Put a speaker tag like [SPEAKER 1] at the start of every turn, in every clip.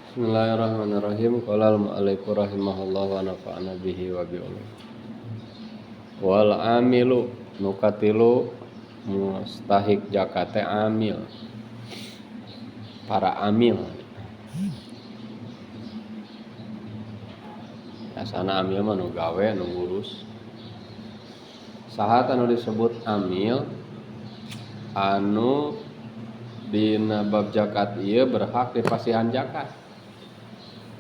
[SPEAKER 1] Bismillahirrahmanirrahim. Qala al-mu'allif rahimahullah wa nafa'ana bihi wa bi ulum. Wal amilu nukatilu mustahik zakate amil. Para amil. Biasana amil mah nu gawe nu ngurus. Saha anu disebut amil anu dina bab zakat ieu berhak dipasihan zakat.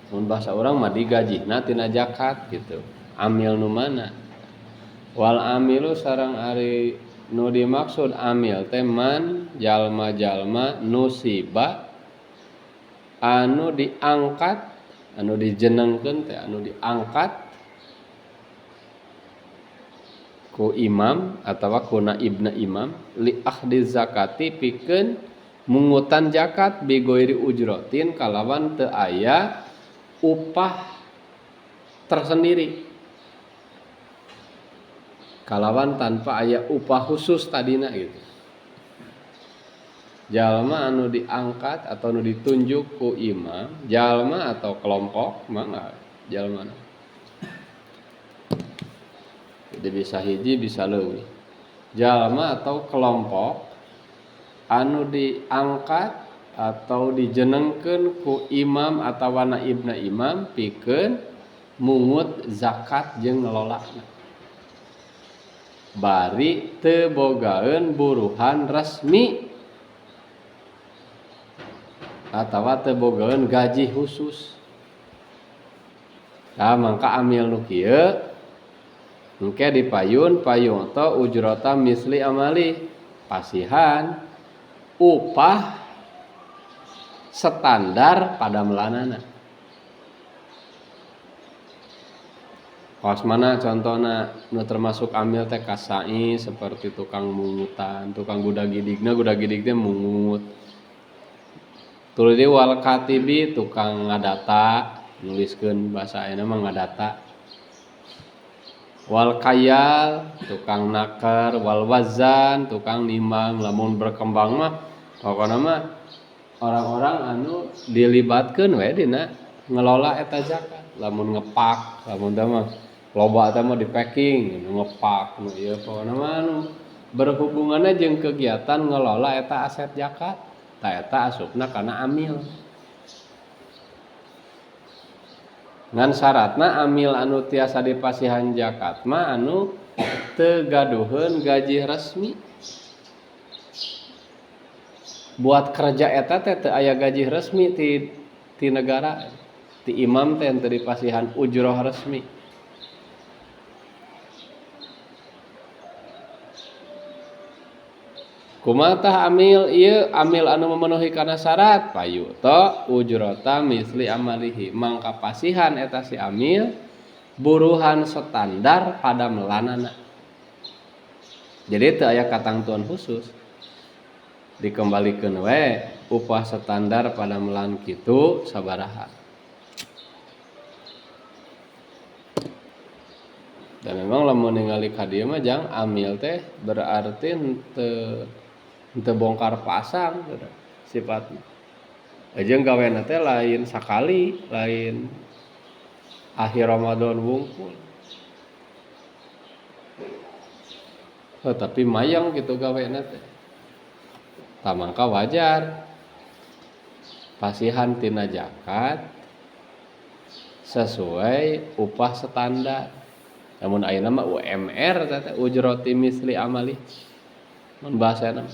[SPEAKER 1] Mun bahasa urang mah digajihna tina zakat gitu. Amil nu mana? Wal amilu sareng ari nu dimaksud amil teh man jalma-jalma nusiba anu diangkat, anu dijenengkeun teh anu diangkat ku imam atawa ku naibna imam li akhdi zakati pikeun mungutan zakat bi ghairi ujratin kalawan teu aya upah tersendiri, kalawan tanpa aya upah khusus tadina gitu. Jalma anu diangkat atau anu ditunjuk ku imam, jalma atau kelompok mangga jalmana. Jadi bisa hiji bisa leuwih. Jalma atau kelompok anu diangkat atau dijenengkeun ku imam atawa naibna imam pikeun mungut zakat jeung ngelolana. Bari teu bogaeun buruhan resmi atawa teu bogaeun gaji khusus. Tah mangka amil nu kieu engke dipayun payung teh ujrata misli amali, pasihan upah standar pada melanana. Kaos mana contohna nu termasuk amil teh kasai seperti tukang mungutan, tukang budak gidigna teh mungut. Tuluy deui wal katibi tukang ngadata, nuliskeun basa ayeuna mah ngadata. Wal kayal tukang naker, wal wazan tukang nimbang. Lamun berkembang mah pokona mah orang-orang anu dilibatkeun we dina ngelola eta zakat. Lamun ngepak, lamun teh mah loba teh mah di packing, ngepak nu ieu pokona mah anu berhubunganna jeung kegiatan ngelola eta aset zakat. Tah eta asupna kana amil. Ngan syaratna amil anu tiasa dipasihan zakat mah anu teu gaduheun gaji resmi. Buat kerja eta teh teu aya gaji resmi ti negara. Ti imam teh teu dipasihan ujroh resmi. Kumaha tah amil ieu? Amil anu memenuhi kana syarat payu to ujrata misli amalihi. Mangka pasihan eta si amil buruhan standar pada melanana. Jadi teu aya katangtuan khusus. Dikembalikeun we upah standar pada melan kitu sabaraha. Dan memang lamun ningali ka dieu mah jang amil teh berarti henteu bongkar pasang sifatna. Jeung gawena teh lain sakali, lain akhir Ramadan wungkul. Tapi mayang gitu gawena teh. Tah mangka wajar pasihan tina zakat sesuai upah standar. Namun ayeuna mah UMR teh ujrati misli amali. Mun bahasana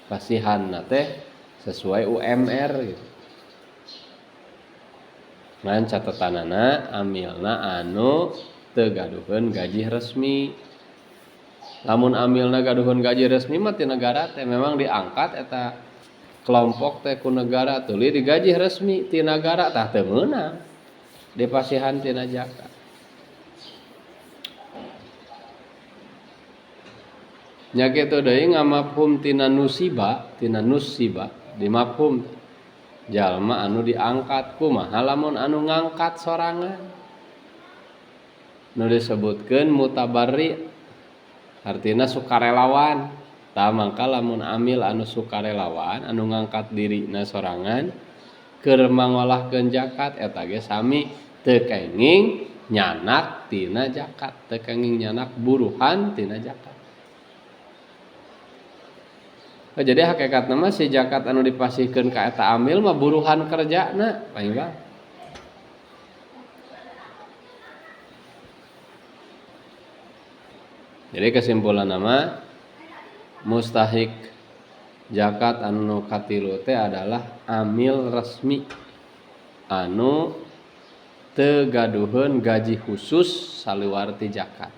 [SPEAKER 1] pasihanna teh sesuai UMR gitu. Ngan catatanana amilna anu teu gaduheun gaji resmi. Lamun amilna gaduheun gaji resmi mah ti negara teh memang diangkat eta kelompok teh ku negara tuluy digaji resmi ti negara tah teu meunang dipasihan tina zakat. Nya kitu deui ngamafhum tina nusiba dimafhum jalma anu diangkat. Kumaha lamun anu ngangkat sorangan? Nu disebutkeun mutabarri artina sukarelawan. Tah mangka lamun amil anu sukarelawan anu ngangkat dirina sorangan keur mangolahkeun zakat eta ge sami teu kenging nyanak tina zakat, teu kenging nyanak buruhan tina zakat. Jadi hakikatna mah si zakat anu dipasihkeun ka eta amil mah buruhan kerjana, paling bang. Jadi kesimpulan nama mustahik zakat anu katilu teh adalah amil resmi anu teu gaduheun gaji khusus saluar ti zakat.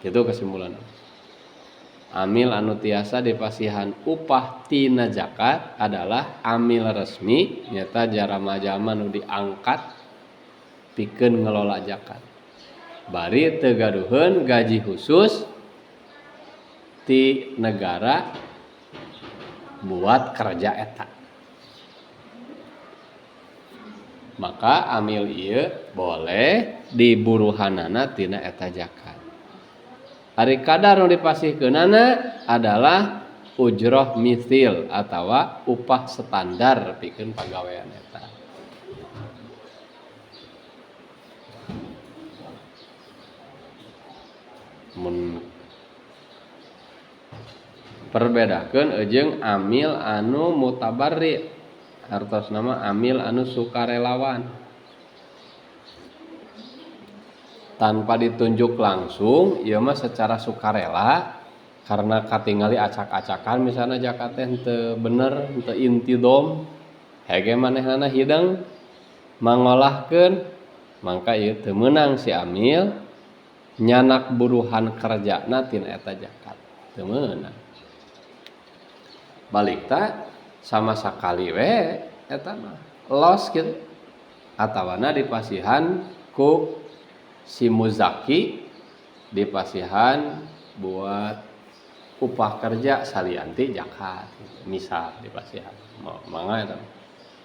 [SPEAKER 1] Kitu kesimpulan. Amil anu tiasa dipasihan upah tina zakat adalah amil resmi nyata jalma-jalma nu diangkat pikeun ngelola zakat. Bari teu gaduheun gaji khusus ti negara buat kerja eta. Maka amil ieu boleh diburuhanana tina eta zakat. Ari kadar nu dipasihkeunana adalah ujroh mithil atawa upah standar pikeun pagawean eta. Mun perbedakeun jeung amil anu mutabarri, hartosna mah amil anu sukarelawan. Tanpa ditunjuk langsung, ieu mah secara sukarela karena katingali acak-acakan misalnya zakat teh teu bener, teu intidom, hege manehna hidang mangolahkeun, mangka ieu teu meunang si amil nyanak buruhan kerjana tina eta zakat, teu meunang. Balikta sama sakali we eta mah los kitu. Atawana dipasihan ku si muzaki dipasihan buat upah kerja salianti zakat misal dipasihan mangga eta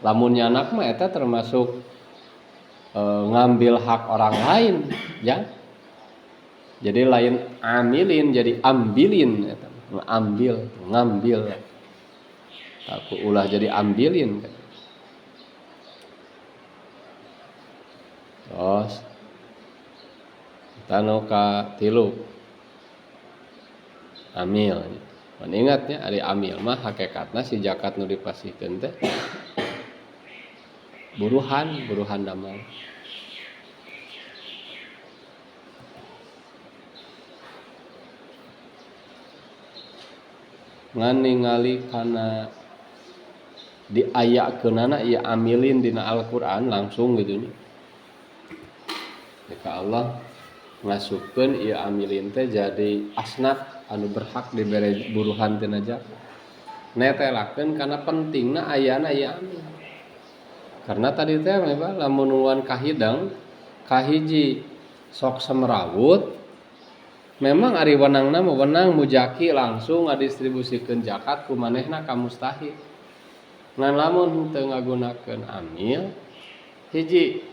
[SPEAKER 1] lamun nyanak mah eta termasuk ngambil hak orang lain ya. Jadi lain amilin jadi ambilin eta ambil ngambil aku ulah jadi ambilin terus tanu ka tilu amil. Man ingatnya ari amil mah hakikatna si zakat nu dipasihkeun teh buruhan damel. Ngan ningali kana diayakeunana ieu amilin dina Al-Qur'an langsung gitu nya. Jika Allah ngasupkeun ieu amilin teh jadi asnaf anu berhak dibere buruhan tina zakat. Netelakeun kana pentingna ayana ieu amil. Karena tadi teh mah lamun nuan kahidang kahiji sok semrawut memang ari wenangna mah wenang mujaki langsung ngadistribusikeun zakat ku manehna ka mustahik. Ngan lamun teu ngagunakeun amil hiji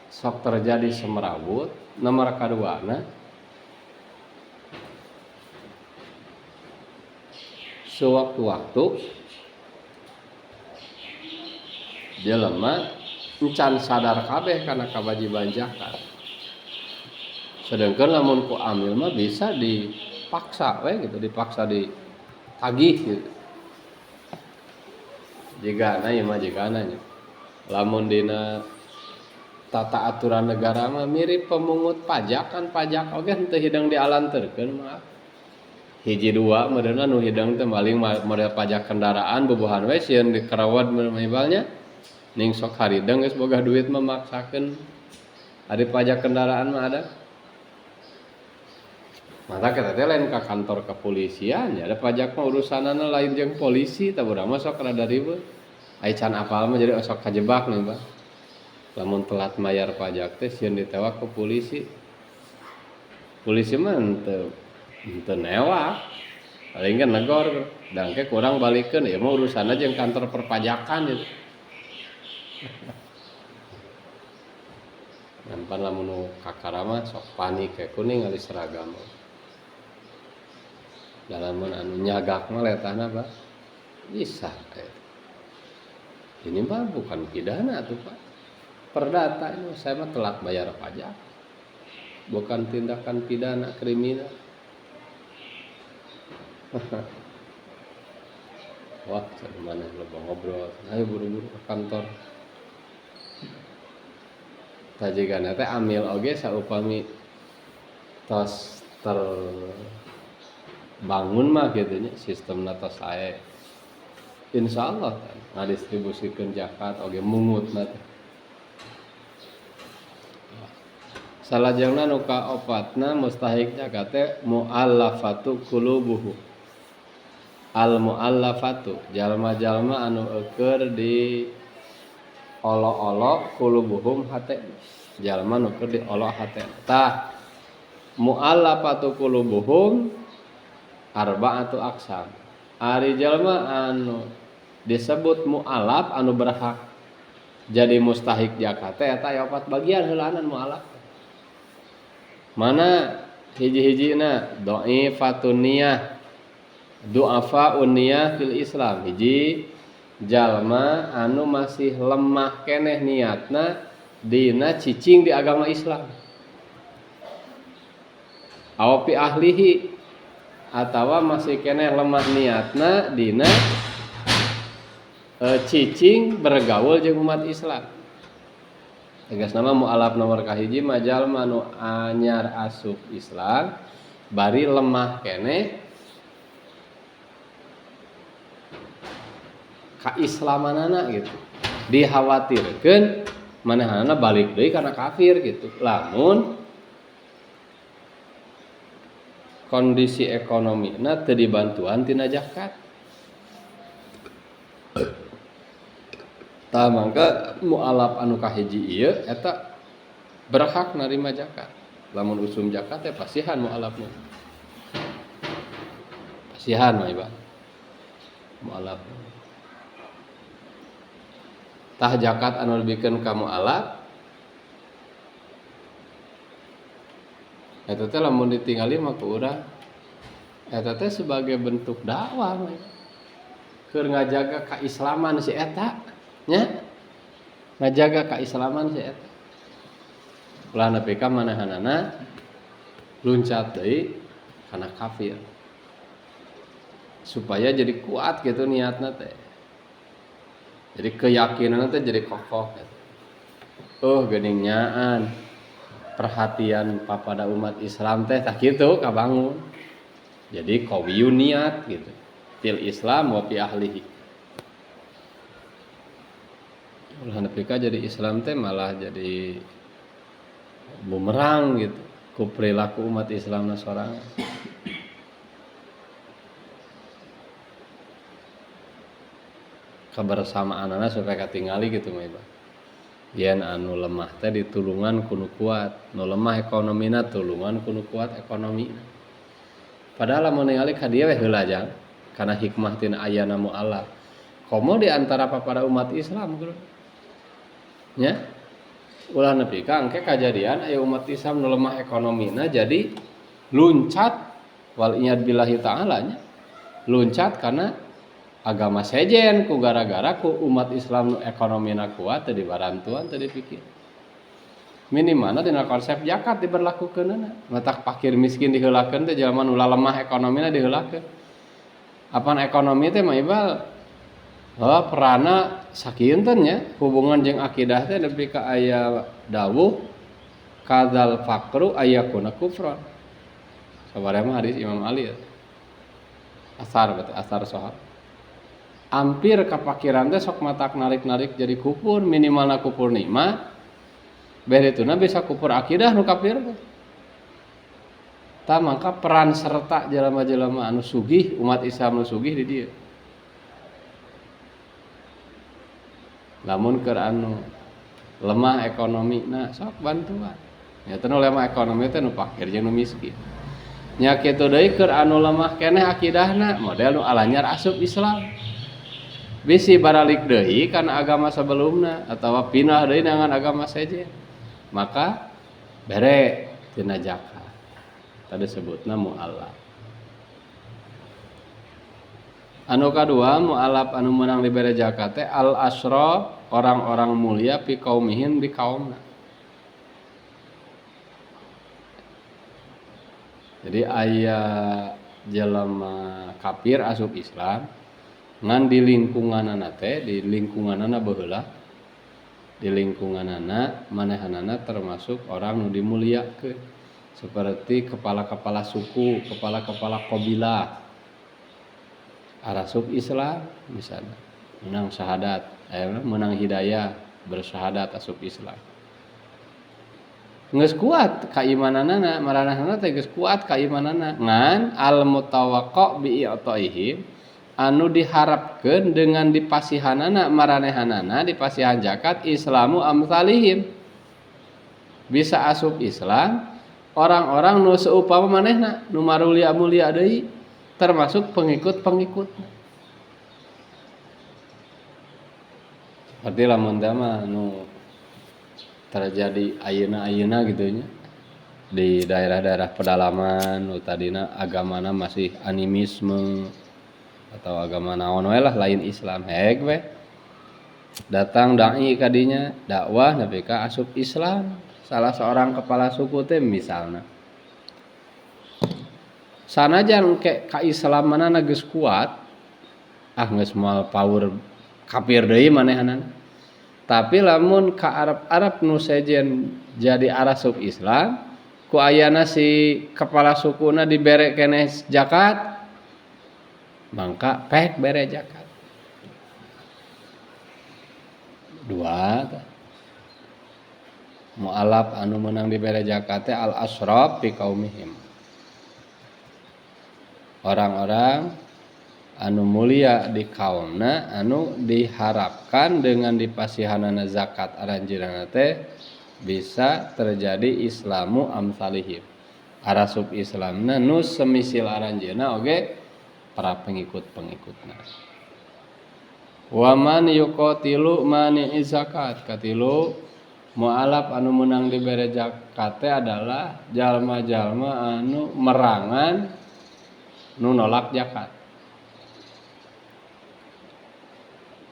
[SPEAKER 1] sok terjadi semrawut, nomor kaduana sewaktu-waktu jelema encan sadar kabeh kana kawajiban zakat. Sedangkan lamun ku amil mah bisa dipaksa we gitu, dipaksa ditagih gitu. Jigana ieu mah jigana nya. Lamun dina tata aturan negara mah mirip pemungut pajak kan pajak oge teu hidang dialanterkeun mah. Hiji dua modern nu hidang teh maling model pajak kendaraan bobohan we sieun dikerawat mibalnya ning sok harideng geus boga duit memaksakeun ari pajak kendaraan mah ada. Mata kita teh lain ka kantor kepolisian ya ada pajak mah urusanana lain jeung polisi tah urang mah sok rada ribet. Ai can apal mah jadi sok kajebak nih, Bang. Lamun telat mayar pajak teh sieun ditewak ke polisi. Polisi mah henteu newak. Paling kan negor dangke kurang balikeun ya mah urusanna jeung kantor perpajakan gitu. Nampan lamun nu kakara mah sok panik ke kuning ali seragam. Da, lamun anu nyagak mah letahna Pak bisa. Ini mah bukan pidana tuh Pak. Perdata ini saya mah telat bayar pajak. Bukan tindakan pidana kriminal. Wah, dari mana lo ngobrol? Ayo buru-buru ke kantor. Tajikan teh amil oge saupami tos terbangun mah gitu nya sistemna tos sae. Insyaallah kan ngadistribusikeun zakat oge mungutna teh. Salajengna nu kaopatna mustahik zakat teh muallafatu qulubuhum. Al muallafatu jalma-jalma anu eukeur di olo-olo qulubuhum hate. Jalma nu keur di olo hate. Tah muallafatu qulubuhum arba'atu aqsam. Ari jalma anu disebut muallaf anu berhak jadi mustahik zakat teh eta aya 4 bagian heulanan muallaf. Mana hiji-hijina dhaifatun niyah, du'afa niyah fil Islam. Hiji jalma anu masih lemah keneh niatna dina cicing di agama Islam. Aw fi ahlihi atawa masih keneh lemah niatna dina cicing bergaul jeung umat Islam. Tegas nama mu'alaf nomor kahiji mah jalma nu anyar asup Islam bari lemah keneh kaislamanana gitu. Dikhawatirkeun manahanana balik deui kana kafir gitu. Lamun kondisi ekonomina teu dibantuan tina zakat. Tah mangka mualaf anu kahiji ieu eta berhak narima zakat. Lamun usum zakat teh pasihan mualafna. Pasihan mah iba. Mualaf. Tah zakat anu lebihkeun ka mualaf eta teh lamun ditingali mah ku urang eta teh sebagai bentuk dakwah mah. Keur ngajaga kaislaman si eta nya ngajaga kaislaman si eta. Ulah nepi ka manahanana luncat deui kana kafir. Supaya jadi kuat gitu niatna teh. Jadi keyakinanna teh jadi kokoh gitu. Geuning nyaan perhatian papada umat Islam teh tah kitu kabangun. Jadi qawiyun niat gitu. Fil Islam wa fi ahlihi. Ulah nepi ka jadi Islam teh malah jadi bumerang gitu ku perilaku umat Islamna sorangan. Kebersamaanana supaya katingali gitu mah iba. Yen anu lemah teh ditulungan ku nu kuat, nu lemah ekonomina tulungan ku nu kuat ekonomina. Padahal lamun ningali ka dieu we heula jang kana hikmah tina ayana mu'alaf. Komo di antara papada umat Islam gitu. Nya ulah nepi ka engke kajadian aya umat Islam nu lemah ekonomina jadi luncat wal iyad billahi taala nya. Luncat karena agama sejen ku gara-gara ku umat Islam nu ekonomina kuat teu dibarantuan teu dipikir. Minimalna dina konsep zakat diberlakukeunna. Matak fakir miskin diheulakeun teh jalma nu lemah ekonomina diheulakeun. Apan ekonomi teh mah ibal perana sakieunteunya nya hubungan jeung akidah teh nepi ka aya dawuh kadzal faqru ayakuna kufran. Sabaraha mah hadis Imam Ali. Asar berarti asar sahab. Hampir kapakiran teh sok matak narik-narik jadi kufur, minimalna kufur nikmat. Beretuna bisa kufur akidah nu kafir teh. Tah mangka peran serta jelema-jelema anu sugih, umat Islam nu sugih di dieu. Lamun keur anu lemah ekonomina sok bantuan. Ya teh nu lemah ekonomi teh nu fakir jeung nu miskin. Nya kitu deui keur anu lemah keneh akidahna, model nu alanyar asup Islam. Bisi baralik deui kana agama sebelumna atawa pindah deui dengan agama sejen. Maka bere tina zakat. Tadi sebutna mu'allaf. Anu kadua mu'alaf anu menang dibere zakat teh al asra orang-orang mulia fi qaumihim di kaumna. Jadi aya jelema kafir asup Islam ngan di lingkunganana teh di lingkunganana baheula di lingkunganana manehanana termasuk orang nu dimuliakeun seperti kepala-kepala suku, kepala-kepala qabilah arasup Islam misalnya menang syahadat, menang hidayah bersyahadat asup Islam. Geus kuat kaimananana maranahna teh geus kuat kaimananana ngan al mutawaqqa bi i'taihim anu diharapkeun dengan dipasihanana maranehanana dipasihan zakat islamu amsalihim bisa asup Islam orang-orang nu seupama manehna nu marulia-mulia deui termasuk pengikut-pengikutna. Seperti lamun mah nu terjadi ayeuna-ayeuna gitu nya di daerah-daerah pedalaman nu tadina agamana masih animisme atau agama naon we lah lain Islam heg we datang dai kadinya dakwah nepi ka asup Islam salah seorang kepala suku teh misalna sanajan ke kaislamanana geus kuat geus moal power kafir deui manehanana tapi lamun ka Arab-Arab nu sejen jadi arasup Islam ku ayana si kepala sukuna dibere keneh zakat mangka pek bere zakat dua mu'alaf anu menang dibere zakat teh al asraf fi qaumihim orang-orang anu mulia di kaumna anu diharapkan dengan dipasihanana zakat aranjeunna teh bisa terjadi islamu amsalihim arasup Islamna nu semisil aranjeunna oge para pengikut-pengikutna. Wa man yuqatilu mani zakat katilu mu'alaf anu menang dibere zakat teh adalah jalma-jalma anu merangan nu nolak zakat.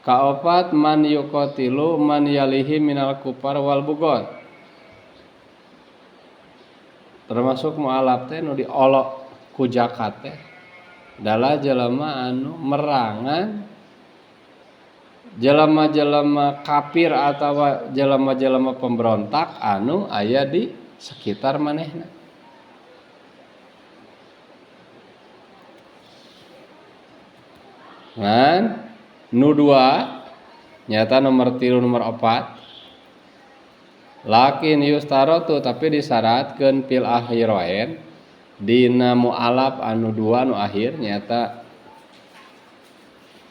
[SPEAKER 1] Kaopat man yuqatilu man yalihi minal kufar wal bughad. Termasuk mu'alaf teh nu diolok ku zakat teh adalah jelema anu merangan jelema-jelema kafir atawa jelema-jelema pemberontak anu aya di sekitar manehna. Ngan nu dua nyata nomor 3 nomor 4 lakin yustaratu tapi disyaratkeun fil akhirain dina mu'alaf anu 2 nu akhir nyata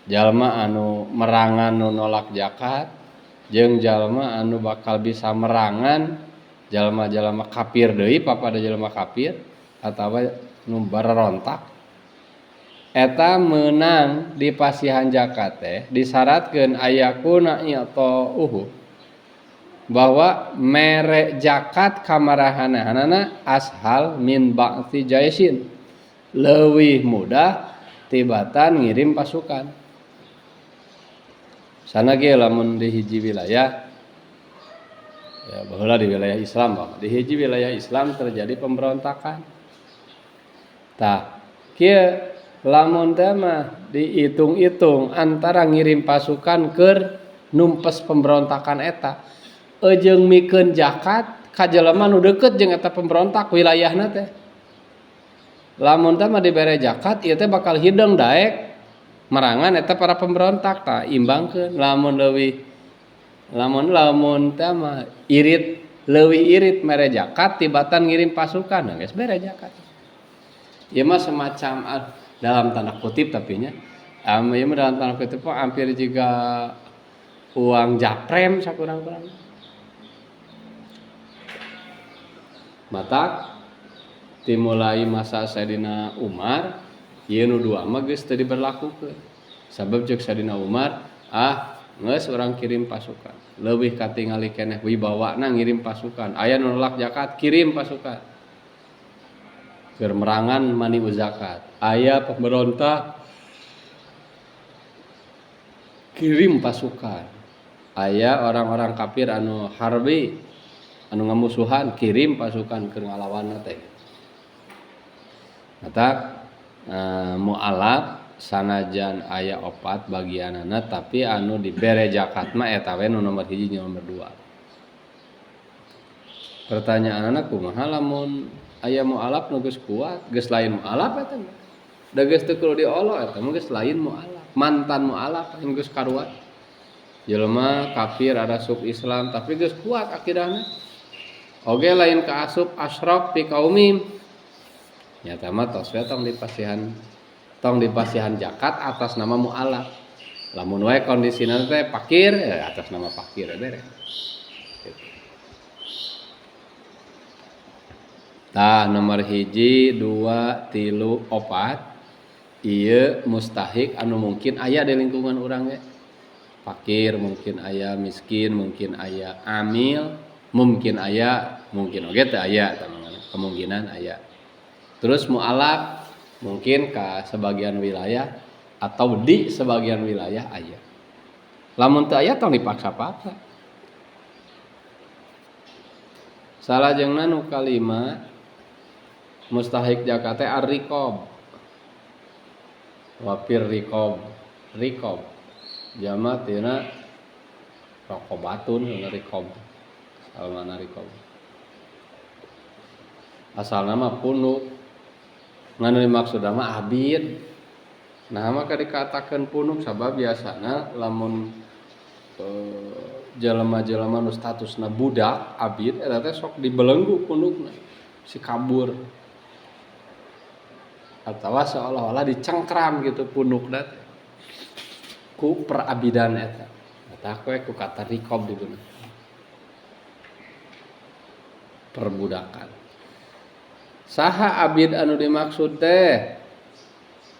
[SPEAKER 1] jalma anu merangan nu nolak zakat jeung jalma anu bakal bisa merangan jalma-jalma kafir deui papada jalma kafir atawa nu barerontak eta menang di pasihan zakat teh disyaratkeun ayakuna i'ta'uhu bahwa mere zakat kamarahanana ashal min ba'ti jaisin leuwih mudah tibatan ngirim pasukan sana ge lamun di hiji wilayah ya baheula di wilayah Islam di hiji wilayah Islam terjadi pemberontakan tah kieu lamun teh mah dihitung-hitung antara ngirim pasukan keur numpes pemberontakan eta jeung mikeun zakat ka jelema nu deukeut jeung eta pemberontak wilayahna teh lamun teh mah dibere zakat ieu teh bakal hideung daek merangan eta para pemberontak tah imbangkeun lamun teh mah irit leuwih irit mere zakat tibatan ngirim pasukan geus bere zakat ieu mah semacam dalam tanda kutip tapi nya ieu mah dalam tanda kutip hampir juga uang japrem sakurang-kurang matak dimulai masa Sayyidina Umar ieu nu dua mah geus teu diberlakukeun sabab ceuk Sayyidina Umar geus urang kirim pasukan leuwih katingali keneh wibawana ngirim pasukan aya nu nolak zakat kirim pasukan keur merangan mani zakat aya pemberontak kirim pasukan. Aya orang-orang kafir anu harbi anu ngamusuhan kirim pasukan ke ngalawan teh. Mata mualaf sanajan aya opat bagianana tapi anu dibere zakat mah eta we nu nomor 1 jeung nomor 2. Pertanyaanna kumaha lamun aya mualaf nu geus kuat, geus lain mualaf eta mah. Da geus teu kudu diolo eta mah geus lain mualaf, mantan mualaf anu geus karuat. Jelema kafir ada sub Islam tapi geus kuat akidahna. Oge lain kaasup asyraf fi qaumim. Nyata mah tos we tong dipasihan zakat atas nama mualaf. Lamun wae kondisina teh fakir ya atas nama fakir beres. Tah nomor 1, 2, 3, 4 ieu mustahik anu mungkin aya di lingkungan urang we. Fakir mungkin aya, miskin mungkin aya, amil mungkin aya, mungkin oge teu aya kemungkinan aya. Terus mualaf mungkin ka sebagian wilayah atau di sebagian wilayah aya. Lamun teu aya tong dipaksa-paksa. Salajengna nu kalima mustahik zakat teh ar-riqab. Wafir riqab. Riqab jama tina raqabatun riqab. Salmana riqab. Asalna mah punuk. Nganu dimaksud mah abid. Nah maka dikatakeun punuk sabab biasana lamun jelema-jelema nu statusna budak abid eta teh sok dibelenggu punukna si kabur. Atawa seolah-olah dicengkram gitu punukna ku perabidan eta. Eta koe ku kata riqab digunakeun. Perbudakan. Saha abid anu dimaksud teh?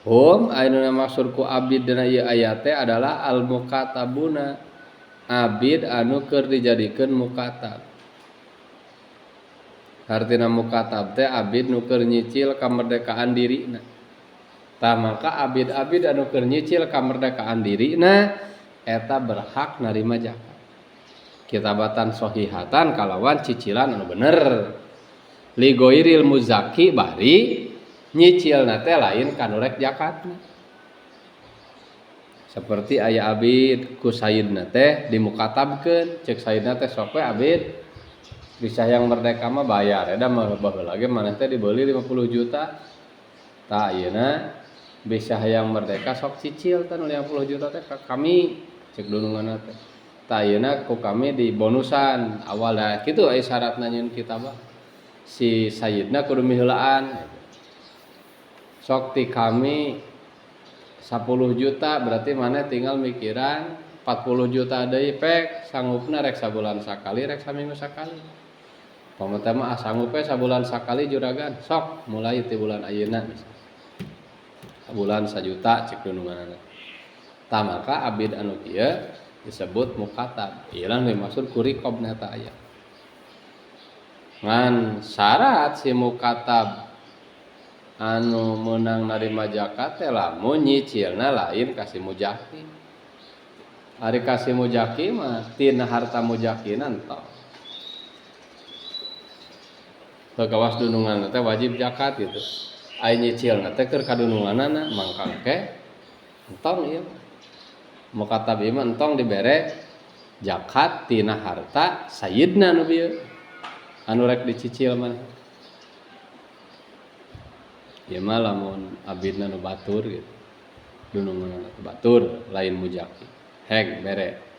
[SPEAKER 1] Anu dimaksud ku abid dina ieu ayat teh adalah al-mukatabuna. Abid anu keur dijadikeun mukatab. Artina mukatab teh abid nu keur nyicil kamerdekaan dirina. Tah maka abid-abid anu keur nyicil kamerdekaan dirina eta berhak narima zakat. Kitabatan sahihatan kalawan cicilan anu bener. Li ghairil muzaki bari nyicilna teh lain kanu rek zakatna. Seperti aya abid ku sayyidna teh dimukatabkeun, ceuk sayyidna teh sok we abid bisa yang merdeka mah bayar eta mah baheula ge maneh teh dibeli 50 juta. Tah ayeuna bisa yang merdeka sok cicil teh 50 juta teh ka kami ceuk dununganna teh. Tah ayeuna ku kami di bonusan awal da kitu aya syaratna nyeun kitabah. Si sayyidna kudu miheulaan. Sok ti kami 10 juta berarti mana tinggal mikiran 40 juta deui pek sanggupna rek sabulan sakali rek saminggu sakali. Pamata mah sanggup we sabulan sakali juragan sok mulai ti bulan ayeuna sabulan 1 juta cek dununganna. Tah maka abid anu kieu disebut mukatab. Ieu lah dimaksud ku riqab eta aya. Ngan syarat si mukatab anu meunang narima zakat teh lamun nyicilna lain kasih mujaki. Ari kasih mujaki mah tina harta mujakinan tong. Kawas dunungan teh wajib zakat gitu. Ai nyicilna teh keur kadununganana mangkang ke entong ieu. Mukatab ieu entong dibere zakat tina harta sayyidna nu bieu. Anu rek dicicil maneh. Ieu mah lamun abidna nu batur gitu. Dununganna batur lain mujaki. Heg bere.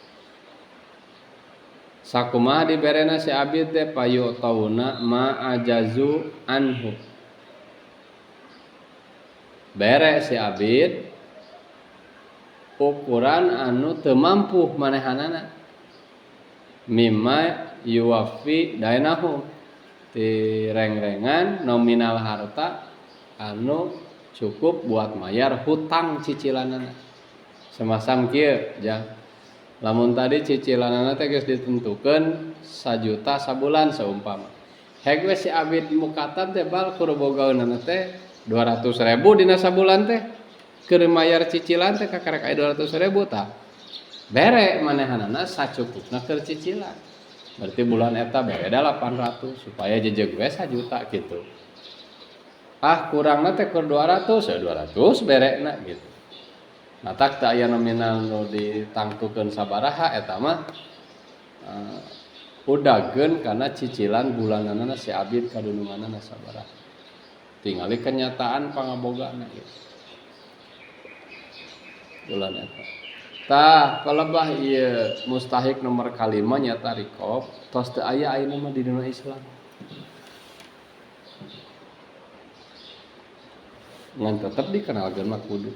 [SPEAKER 1] Sakumaha diberena si abid teh payu tauna ma ajazu anhu. Bere si abid ukuran anu teu mampu manehanana. Mimma yuwafi dainahum. Ti reng-rengan nominal harta anu cukup buat mayar hutang cicilanana. Semasam kieu jang. Lamun tadi cicilanana teh geus ditentukeun 1 juta sabulan saumpama. Heg we si abid mukatab teh bal kudu bogaeunana teh 200.000 dina sabulan teh keur mayar cicilan teh kakarek aya 200.000 tah. bere manehanana sacukupna keur cicilan. Berarti bulan eta bere da 800 supaya jejeg we 1 juta gitu. Kurangna teh keur 200, ya 200 berena gitu. Matak teu aya nominal nu ditangtukeun sabaraha eta mah udageun kana cicilan bulananna si abdi kadununganna sabaraha. Tingali kenyataan pangabogana gitu. Bulan eta. Tah kalebah ieu mustahik nomor kalima nyata rikob tos teu aya ayeuna mah di dunia Islam. Ngan tetep dikenalkeun mah kudu.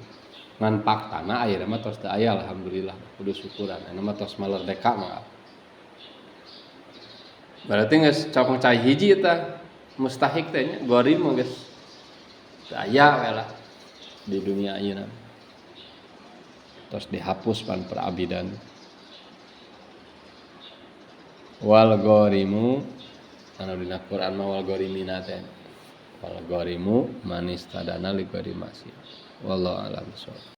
[SPEAKER 1] Ngan faktana ayeuna mah tos teu aya alhamdulillah kudu syukuran. Anu mah tos malerdeka mah. Berarti geus cok cai hiji eta mustahik teh nya gorim mah geus teu aya we lah di dunia ayeuna. Terus dihapus pan perabidan. Wal gorimu anu dina Quran mah wal gorimina teh. Wal gorimu manistadana li gorimasi. Wallahu a'lam bishawab.